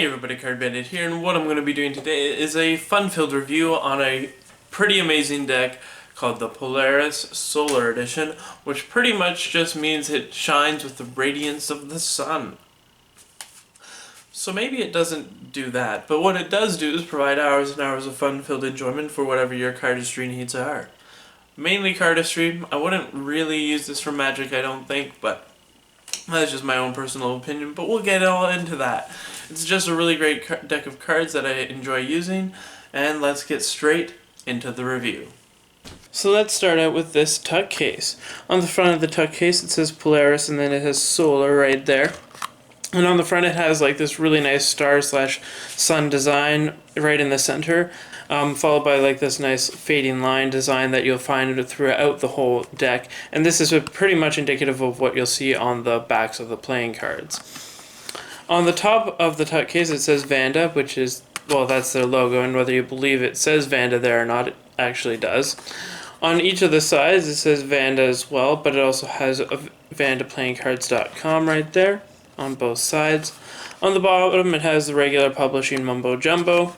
Hey everybody, Card Bandit here, and what I'm going to be doing today is a fun-filled review on a pretty amazing deck called the Polaris Solar Edition, which pretty much just means it shines with the radiance of the sun. So maybe it doesn't do that, but what it does do is provide hours and hours of fun-filled enjoyment for whatever your cardistry needs are. Mainly cardistry. I wouldn't really use this for Magic, I don't think, but that's just my own personal opinion, but we'll get all into that. It's just a really great deck of cards that I enjoy using, and let's get straight into the review. So let's start out with this tuck case. On the front of the tuck case it says Polaris, and then it has Solar right there. And on the front it has like this really nice star/sun design right in the center, followed by like this nice fading line design that you'll find throughout the whole deck. And this is pretty much indicative of what you'll see on the backs of the playing cards. On the top of the tuck case it says Vanda, which is, well, that's their logo, and whether you believe it says Vanda there or not, it actually does. On each of the sides it says Vanda as well, but it also has a VandaPlayingCards.com right there on both sides. On the bottom it has the regular publishing mumbo jumbo.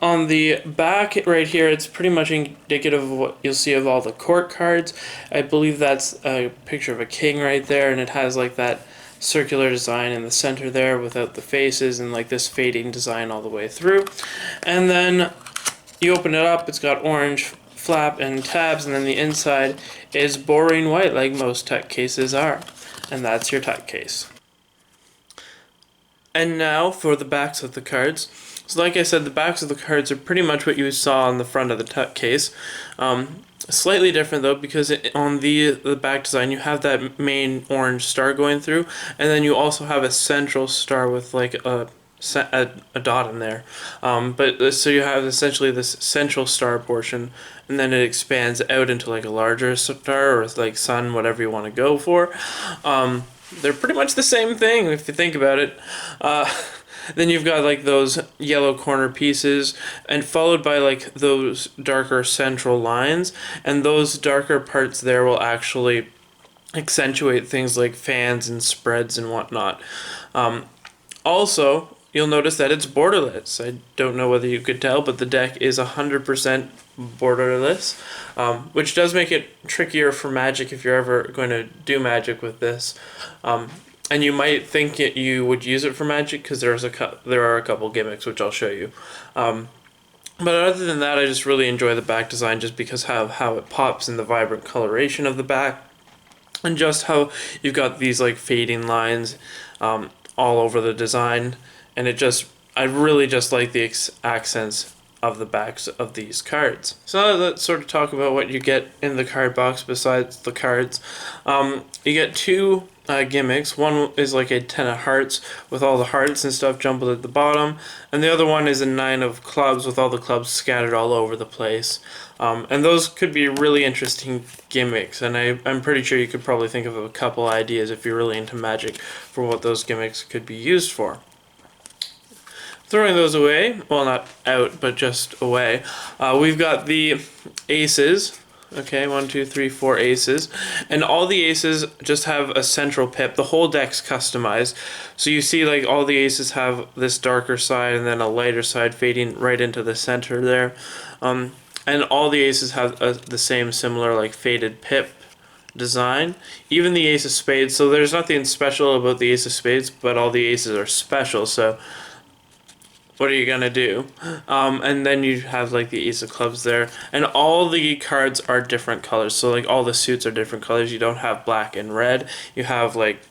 On the back right here it's pretty much indicative of what you'll see of all the court cards. I believe that's a picture of a king right there, and it has like that circular design in the center there without the faces, and like this fading design all the way through. And then you open it up, it's got orange flap and tabs, and then the inside is boring white like most tuck cases are. And that's your tuck case. And now for the backs of the cards. So like I said, the backs of the cards are pretty much what you saw on the front of the tuck case. Slightly different though, because on the back design you have that main orange star going through, and then you also have a central star with like a dot in there. So you have essentially this central star portion, and then it expands out into like a larger star or like sun, whatever you want to go for. They're pretty much the same thing if you think about it. Then you've got like those yellow corner pieces, and followed by like those darker central lines, and those darker parts there will actually accentuate things like fans and spreads and whatnot. Also, you'll notice that it's borderless. I don't know whether you could tell, but the deck is 100% borderless, which does make it trickier for Magic if you're ever going to do Magic with this. And you might think you would use it for Magic because there are a couple gimmicks which I'll show you. But other than that, I just really enjoy the back design just because how it pops in the vibrant coloration of the back, and just how you've got these like fading lines all over the design, and I really just like the accents of the backs of these cards. So let's sort of talk about what you get in the card box besides the cards. You get two gimmicks. One is like a 10 of hearts with all the hearts and stuff jumbled at the bottom, and the other one is a 9 of clubs with all the clubs scattered all over the place. And those could be really interesting gimmicks, and I'm pretty sure you could probably think of a couple ideas if you're really into Magic for what those gimmicks could be used for. Throwing those away, well, not out, but just away, we've got the aces. Okay, 1, 2, 3, 4 aces, and all the aces just have a central pip. The whole deck's customized, so you see like all the aces have this darker side and then a lighter side fading right into the center there, and all the aces have the same similar like faded pip design. Even the ace of spades, so there's nothing special about the ace of spades, but all the aces are special, so what are you gonna do? And then you have like the ace of clubs there, and all the cards are different colors, so like all the suits are different colors. You don't have black and red, you have like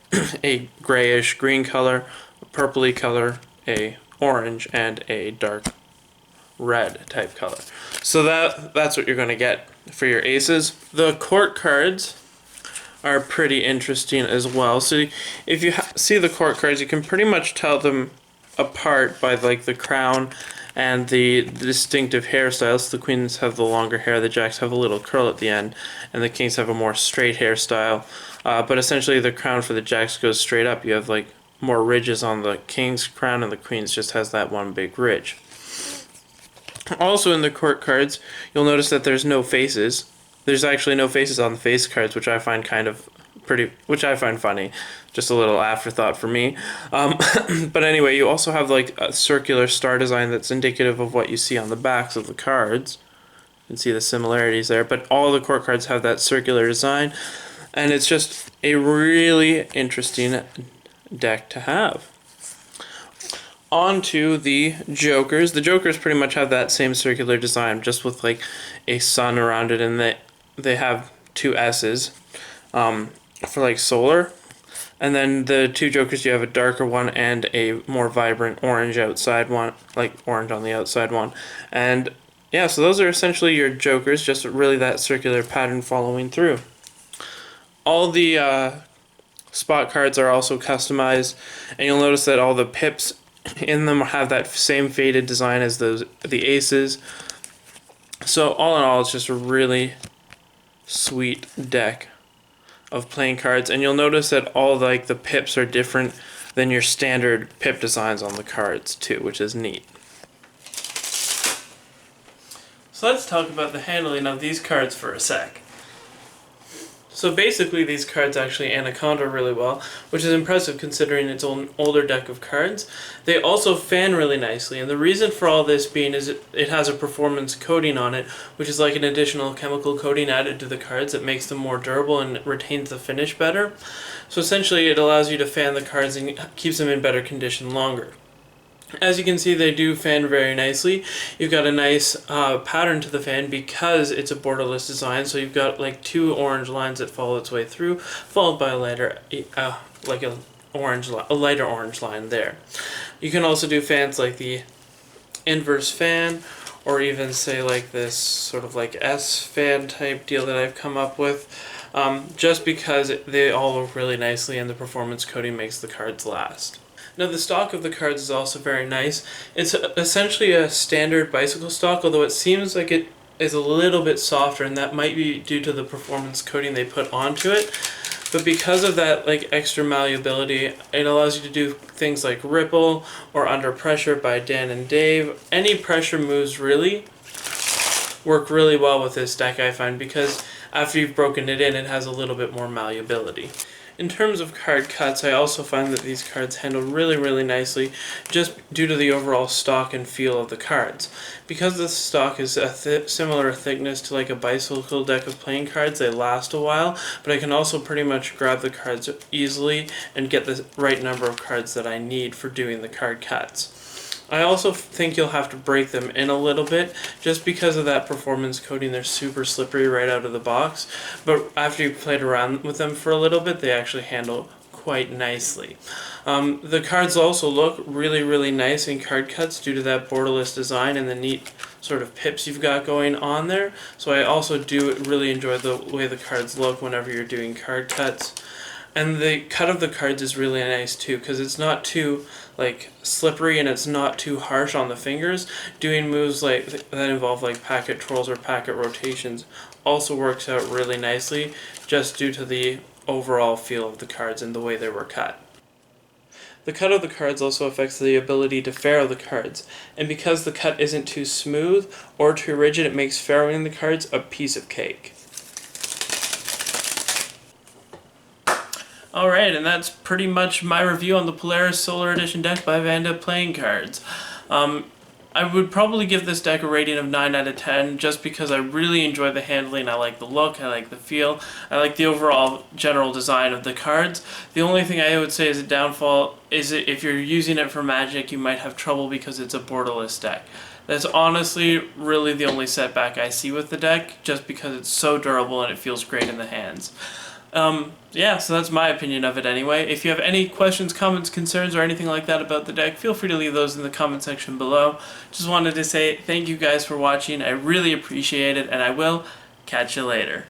a grayish green color, a purpley color, a orange, and a dark red type color. So that's what you're gonna get for your aces. The court cards are pretty interesting as well. So if you see the court cards, you can pretty much tell them apart by like the crown and the distinctive hairstyles. The queens have the longer hair, the jacks have a little curl at the end, and the kings have a more straight hairstyle. But essentially the crown for the jacks goes straight up. You have like more ridges on the king's crown, and the queen's just has that one big ridge. Also in the court cards, you'll notice that there's no faces. There's actually no faces on the face cards, which I find kind of which I find funny. Just a little afterthought for me. But anyway, you also have like a circular star design that's indicative of what you see on the backs of the cards. You can see the similarities there, but all the court cards have that circular design, and it's just a really interesting deck to have. On to the Jokers. The Jokers pretty much have that same circular design, just with like a sun around it, and they have two S's for like solar. And then the two Jokers, you have a darker one and a more vibrant orange outside one, like orange on the outside one. And yeah, so those are essentially your Jokers, just really that circular pattern following through. All the spot cards are also customized, and you'll notice that all the pips in them have that same faded design as the aces. So all in all, it's just a really sweet deck of playing cards, and you'll notice that all like the pips are different than your standard pip designs on the cards too, which is neat. So let's talk about the handling of these cards for a sec. So basically these cards actually anaconda really well, which is impressive considering it's an older deck of cards. They also fan really nicely, and the reason for all this being is it has a performance coating on it, which is like an additional chemical coating added to the cards that makes them more durable and retains the finish better. So essentially it allows you to fan the cards and keeps them in better condition longer. As you can see, they do fan very nicely. You've got a nice pattern to the fan because it's a borderless design, so you've got like two orange lines that follow its way through, followed by a lighter, like a lighter orange line there. You can also do fans like the inverse fan, or even say like this sort of like S fan type deal that I've come up with, just because they all look really nicely and the performance coating makes the cards last. Now the stock of the cards is also very nice. It's essentially a standard bicycle stock, although it seems like it is a little bit softer, and that might be due to the performance coating they put onto it. But because of that like extra malleability, it allows you to do things like Ripple or Under Pressure by Dan and Dave. Any pressure moves really work really well with this deck, I find, because after you've broken it in, it has a little bit more malleability. In terms of card cuts, I also find that these cards handle really nicely just due to the overall stock and feel of the cards. Because the stock is a similar thickness to like a bicycle deck of playing cards, they last a while, but I can also pretty much grab the cards easily and get the right number of cards that I need for doing the card cuts. I also think you'll have to break them in a little bit just because of that performance coating. They're super slippery right out of the box, but after you've played around with them for a little bit, they actually handle quite nicely. The cards also look really nice in card cuts due to that borderless design and the neat sort of pips you've got going on there. So I also do really enjoy the way the cards look whenever you're doing card cuts. And the cut of the cards is really nice too, because it's not too like slippery and it's not too harsh on the fingers. Doing moves like that involve like packet trolls or packet rotations also works out really nicely, just due to the overall feel of the cards and the way they were cut. The cut of the cards also affects the ability to ferro the cards, and because the cut isn't too smooth or too rigid, it makes ferroing the cards a piece of cake. Alright, and that's pretty much my review on the Polaris Solar Edition deck by Vanda Playing cards. I would probably give this deck a rating of 9 out of 10 just because I really enjoy the handling. I like the look, I like the feel, I like the overall general design of the cards. The only thing I would say is a downfall is that if you're using it for Magic, you might have trouble because it's a borderless deck. That's honestly really the only setback I see with the deck, just because it's so durable and it feels great in the hands. Yeah, so that's my opinion of it anyway. If you have any questions, comments, concerns, or anything like that about the deck, feel free to leave those in the comment section below. Just wanted to say thank you guys for watching. I really appreciate it, and I will catch you later.